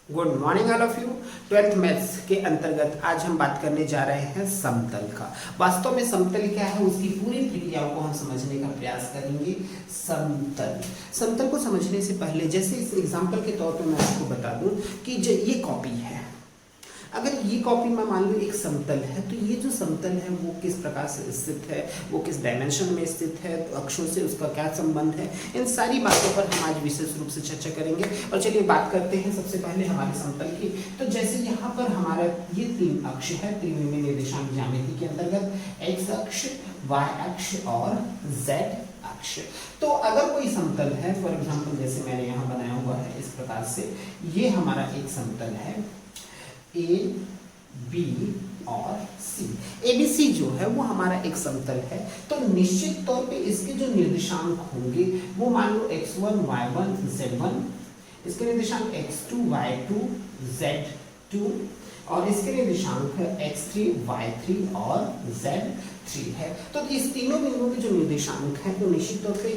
Good morning all of you. 12th maths के अंतर्गत आज हम बात करने जा रहे हैं समतल का। वास्तव में समतल क्या है, उसकी पूरी प्रक्रियाओं को हम समझने का प्रयास करेंगे। समतल को समझने से पहले जैसे इस एग्जाम्पल के तौर पर मैं आपको बता दूं कि जो ये कॉपी है, अगर ये कॉपी में मान लो एक समतल है, तो ये जो समतल है वो किस प्रकार से स्थित है, वो किस डायमेंशन में स्थित है, तो अक्षों से उसका क्या संबंध है, इन सारी बातों पर हम आज विशेष रूप से चर्चा करेंगे। और चलिए बात करते हैं सबसे पहले हमारे समतल की। तो जैसे यहाँ पर हमारा ये तीन अक्ष है, त्रिविमीय निर्देशांक ज्यामिति के अंतर्गत एक्स अक्ष, वाई अक्ष और जेड अक्ष। तो अगर कोई समतल है, फॉर एग्जाम्पल जैसे मैंने यहाँ बनाया हुआ है इस प्रकार से, ये हमारा एक समतल है ए बी और सी। ए बी सी जो है वो हमारा एक समतल है, तो निश्चित तौर पे इसके जो निर्देशांक होंगे वो मान लो x1 y1 z1, इसके निर्देशांक x2 y2 z2 और इसके निर्देशांक x3 y3 और z3 है। तो इस तीनों बिंदुओं के जो निर्देशांक हैं, तो निश्चित तौर पे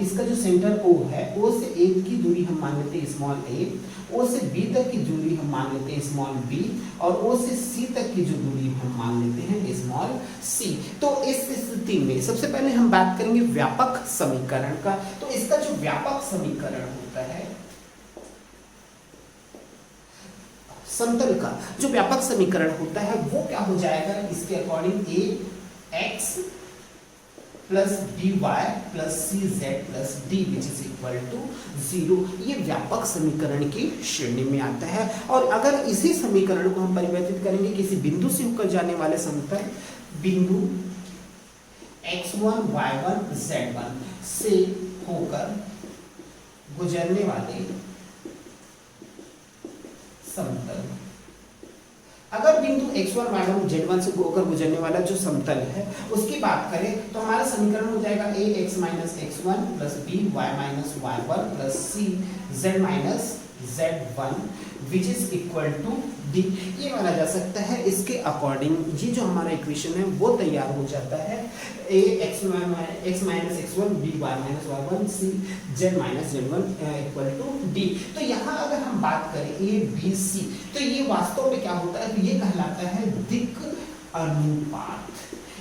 इसका जो सेंटर O है, O से A की दूरी हम मान लेते हैं स्मॉल a, O से B तक की दूरी हम मान लेते हैं स्मॉल b और O से C तक की जो दूरी हम मान लेते हैं स्मॉल c। तो इस स्थिति में सबसे पहले हम बात करेंगे व्यापक समीकरण का। तो इसका जो व्यापक समीकरण होता है, समतल का जो व्यापक समीकरण होता है वो क्या हो जाएगा, इसके according A X plus D Y plus C Z plus D which is equal to 0। ये व्यापक समीकरण की श्रेणी में आता है। और अगर इसी समीकरण को हम परिवर्तित करेंगे किसी बिंदु से होकर जाने वाले समतल बिंदु x1 y1 z1 से होकर गुजरने वाले समतल, अगर बिंदु x1 y1 z1 से होकर गुजरने वाला जो समतल है उसकी बात करें तो हमारा समीकरण हो जाएगा a x minus x1 plus b y minus y1 plus c z minus z1 which is equal to d। ये माना जा सकता है इसके अकॉर्डिंग ये जो हमारा इक्वेशन है वो तैयार हो जाता है a x minus x1 b y minus y1 c z minus z1 equal to d। तो यहाँ अगर हम बात करें a b c, तो ये वास्तव में क्या होता है, तो ये कहलाता है दिक् अनुपात।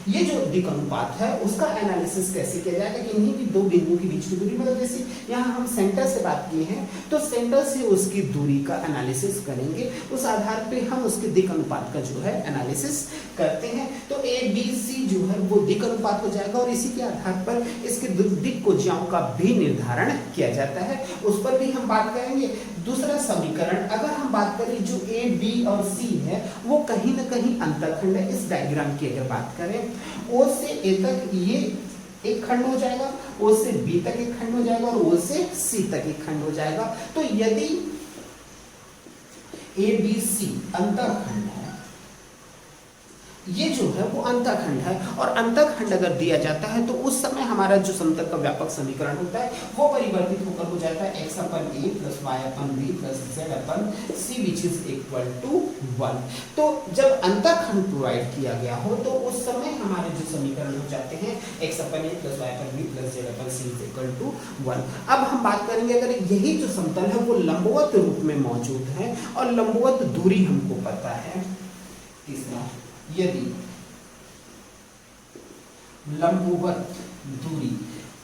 ये जो दिक् अनुपात है उसका एनालिसिस कैसे किया जाएगा कि इन्हीं की दो बिंदुओं के बीच की दूरी, मतलब जैसे यहाँ हम सेंटर से बात किए हैं तो सेंटर से उसकी दूरी का एनालिसिस करेंगे, उस आधार पे हम उसके दिक् अनुपात का जो है एनालिसिस करते हैं। तो ए बी सी जो है वो दिक् अनुपात हो जाएगा और इसी के आधार पर इसके दिक् कोज्याओं का भी निर्धारण किया जाता है, उस पर भी हम बात करेंगे। दूसरा समीकरण अगर हम बात करें जो ए बी और सी है वो कहीं ना कहीं अंतःखंड है। इस डायग्राम की अगर बात करें O से A तक ये एक खंड हो जाएगा, O से B तक एक खंड हो जाएगा और O से C तक एक खंड हो जाएगा। तो यदि A B C अंतःखंड है, ये जो है वो अंतःखंड है और अंतःखंड अगर दिया जाता है तो उस समय हमारा जो समतल का व्यापक समीकरण होता है वो परिवर्तित होकर हो जाता है x upon a plus y upon b plus z upon c which is equal to 1। तो जब अंतःखंड प्रोवाइड किया गया हो तो उस समय हमारे जो समीकरण हो जाते हैं x upon a plus y upon b plus z upon c is equal to 1। अब हम बात करेंगे अगर यही जो समतल है वो लंबवत रूप में मौजूद है और लंबवत दूरी हमको पता है। तीसरा, यदि लंबवत दूरी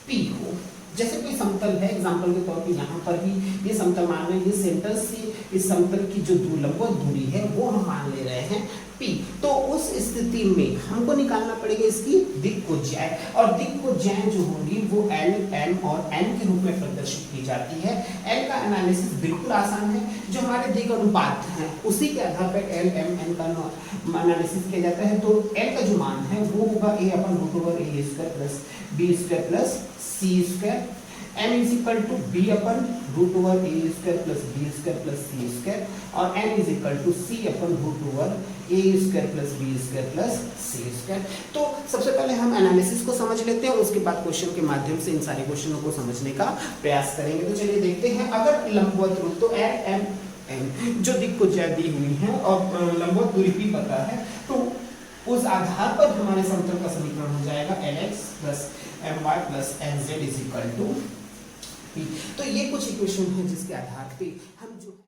P हो, जैसे कोई समतल है, एग्जांपल के तौर पे यहाँ पर भी ये समतल मान रहे हैं, ये सेंटर से इस समतल की जो लंबवत दूरी है वो हम मान ले रहे हैं P। तो उस स्थिति में हमको निकालना पड़ेगा इसकी दिक् कोज्याएं, और दिक् कोज्याएं जो होगी वो L, M और N के रूप में प्रदर्शित की जाती है। L का एनालिसिस बिल्कुल आसान है, जो हमारे दिक् अनुपात हैं उसी के आधार पर L, M, N का एनालिसिस किया जाता है। तो L का जो मान है वो होगा a upon root over a square plus b square plus c square, m is equal to b upon root over a square plus b square plus c square और n is equal to c upon root over a square plus b square plus c square. तो सबसे पहले हम analysis को समझ लेते हैं, उसके बाद क्वेश्चन के माध्यम से इन सारे क्वेश्चनों को समझने का प्रयास करेंगे। तो चलिए देखते हैं, अगर लंबवत रूप तो L, M, N जो दिक् कोज्या दी हुई है और लंबवत दूरी P पता है, तो उस आधार पर हमारे समतल का समीकरण हो जाएगा Lx plus my plus nz is equal to P। तो ये कुछ इक्वेशन है जिसके आधार पे हम जो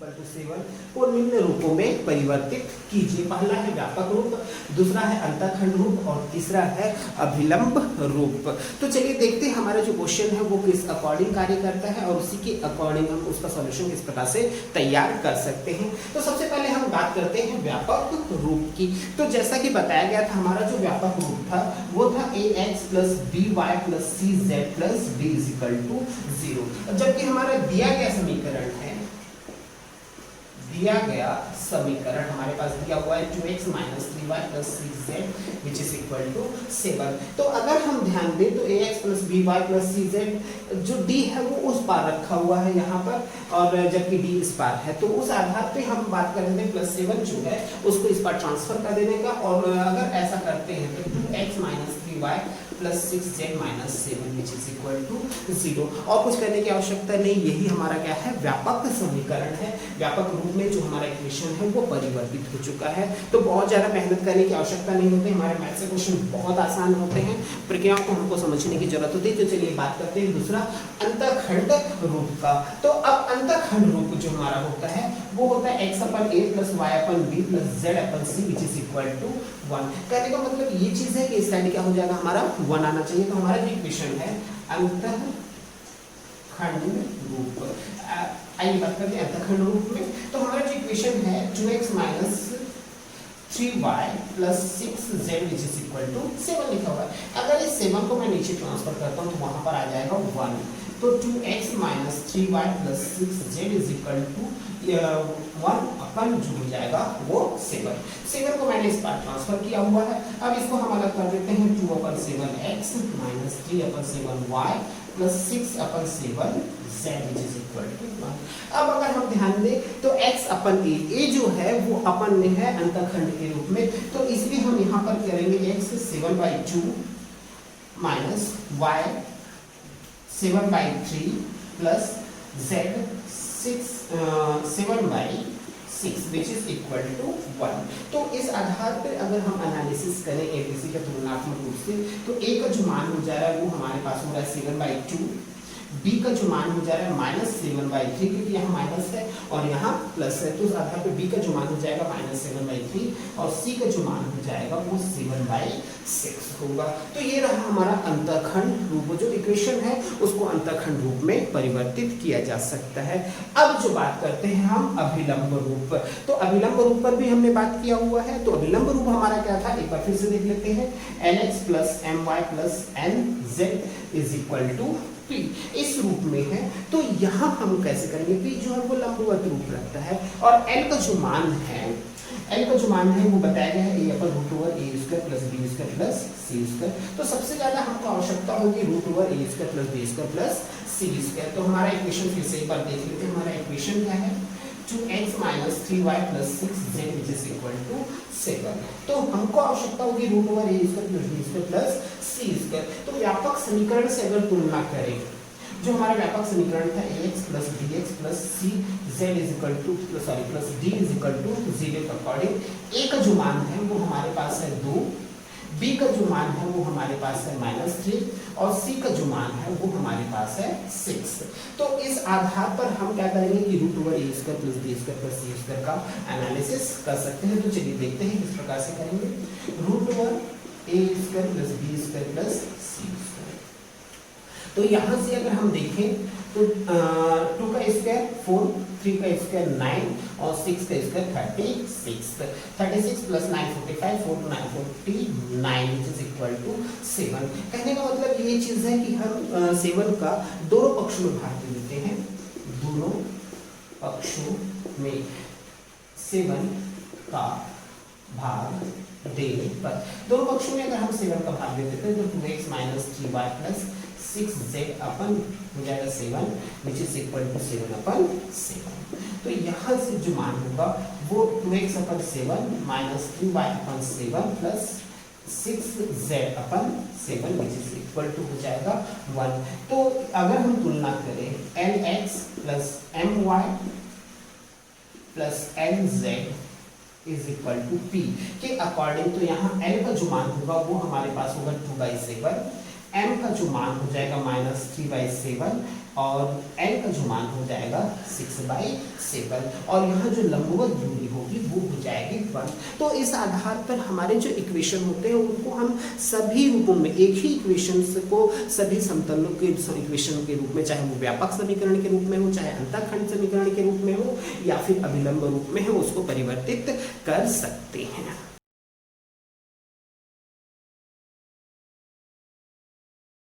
7 को निम्न रूपों में परिवर्तित कीजिए। पहला है व्यापक रूप, दूसरा है अंतःखंड रूप और तीसरा है अभिलंब रूप। तो चलिए देखते हैं हमारा जो क्वेश्चन है वो किस अकॉर्डिंग कार्य करता है और उसी के अकॉर्डिंग हम उसका सॉल्यूशन किस प्रकार से तैयार कर सकते हैं। तो सबसे पहले हम बात करते हैं व्यापक रूप की। तो जैसा कि बताया गया था हमारा जो व्यापक रूप था वो था ax plus by plus cz plus d is equal to 0। जबकि हमारा दिया गया समीकरण हमारे पास दिया हुआ है 2x minus 3y plus 6z which is equal to 7। तो अगर हम ध्यान दें तो ax plus by plus cz जो d है वो उस पार रखा हुआ है यहाँ पर और जबकि d इस पार है। तो उस आधार पे हम बात कर रहे थे प्लस 7 जो है उसको इस पार ट्रांसफर कर देने का और अगर ऐसा करते हैं तो 2x minus 3y plus 6z minus 7 which is equal to 0। और कुछ करने की आवश्यकता नहीं, यही हमारा क्या है व्यापक समीकरण है। व्यापक रूप में जो हमारा इक्वेशन है वो परिवर्तित हो चुका है। तो बहुत ज़्यादा मेहनत करने की आवश्यकता नहीं होती, हमारे मैथ्स के क्वेश्चन बहुत आसान होते हैं, प्रक्रियाओं को हमको समझने की जरूरत होती है। तो चलिए बात करते हैं दूसरा अंतःखंड रूप का। तो अब अंतःखंड रूप जो हमारा होता है वो होता है x upon a plus y upon b plus z upon c which is equal to 1। कहने का मतलब ये चीज है कि इस साइड क्या हो जाएगा हमारा 1 आना चाहिए। तो हमारा जो इक्वेशन है अंतःखंड रूप, आइए बात करते हैं अंतःखंड रूप में। तो हमारा जो इक्वेशन है 2x minus 3y plus 6z which is equal to 7 लिखा हुआ है। अगर इस 7 को मैं नीचे ट्रांसफर करता हूँ तो वहां पर आ जाएगा 1। तो 2x minus 3y plus 6z is equal to 1 upon जो हो जाएगा वो 7 को मैंने इस पार ट्रांसफर किया हुआ है। अब इसको हम अलग कर देते हैं 2 upon 7x minus 3 upon 7y plus 6 upon 7z which is equal to 1। अब अगर हम ध्यान दें तो x अपन a जो है वो अपन में है अंतःखंड के रूप में। तो इसलिए हम यहाँ पर करेंगे x 7/2 minus y 7/3 plus z 7/6 which is equal to 1। तो इस आधार पर अगर हम एनालिसिस करें एबीसी के तुलनात्मक रूप से तो a का जो मान हो जा रहा है वो हमारे पास हो रहा है 7/2, b का जो मान हो जा रहा है माइनस 7/3 क्योंकि यहाँ माइनस है और यहाँ प्लस है। तो उस आधार पर b का जो मान हो जाएगा माइनस 7/3 और c का जो मान हो जाएगा वो 7/6 होगा। तो ये रहा हमारा अंतःखंड रूप, जो इक्वेशन है उसको अंतःखंड रूप में परिवर्तित किया जा सकता है। अब जो बात करते हैं हम अभिलंब रूप, तो अभिलंब रूप पर भी हमने बात किया हुआ है। तो अभिलंब रूप हमारा क्या था एक बार फिर से देख लेते हैं, nx plus my plus nz is equal to p इस रूप में है। तो यहाँ हम कैसे करेंगे, p जो है वो लंबवत रूप रखता है और l का जो मान है वो बताया गया है a upon root over a square plus b square plus c square. तो सबसे ज्यादा हमको आवश्यकता होगी root over a square plus b square plus c square. तो हमारा इक्वेशन फिर से एक बार देख लेते हैं। हमारा इक्वेशन क्या है 2x minus 3y plus 6z which is equal to 7। तो हमको आवश्यकता होगी root over a square plus b square plus c square. तो व्यापक समीकरण से अगर तुलना करें, जो हमारा व्यापक समीकरण था ax plus bx plus cz is equal to plus d is equal to 0 के अकॉर्डिंग a का जो मान है वो हमारे पास है 2, b का जो मान है वो हमारे पास है -3 और c का जो मान है वो हमारे पास है 6। तो इस आधार पर हम क्या करेंगे कि root over a square plus b square plus c square का एनालिसिस कर सकते हैं। तो चलिए देखते हैं किस प्रकार से करेंगे। Root over a square plus b square plus c square, तो यहाँ से अगर हम देखें तो 2 का स्क्वायर 4, 3 का स्क्वायर 9 और 6 का square 36 plus 9 45, 4 9 49 which is equal to 7। कहने का मतलब ये चीज है कि हम 7 का दोनों पक्षों में भाग दे देते हैं, दोनों पक्षों में 7 का भाग देने पर, दोनों पक्षों में अगर हम 7 का भाग दे देते हैं तो 2x minus 3y plus 6z अपन हो जाएगा 7 विच इज इक्वल टू 7/7। तो यहाँ से जो मान होगा वो 2x upon 7 minus 3y upon 7 plus 6z upon 7 which is equal to हो जाएगा 1। तो अगर हम तुलना करें nx plus my plus nz is equal to p के अकॉर्डिंग, तो यहाँ l का जो मान होगा वो हमारे पास होगा 2/7, m का जो मान हो जाएगा -3/7 और एल का जो मान हो जाएगा 6/7 और यहाँ जो लंबवत दूरी होगी वो हो जाएगी 1। तो इस आधार पर हमारे जो इक्वेशन होते हैं उनको हम सभी रूपों में, एक ही इक्वेशन को सभी समतलों के इक्वेशन के रूप में, चाहे वो व्यापक समीकरण के रूप में हो, चाहे अंतःखंड समीकरण के रूप में हो या फिर अभिलंब रूप में हो, उसको परिवर्तित कर सकते हैं।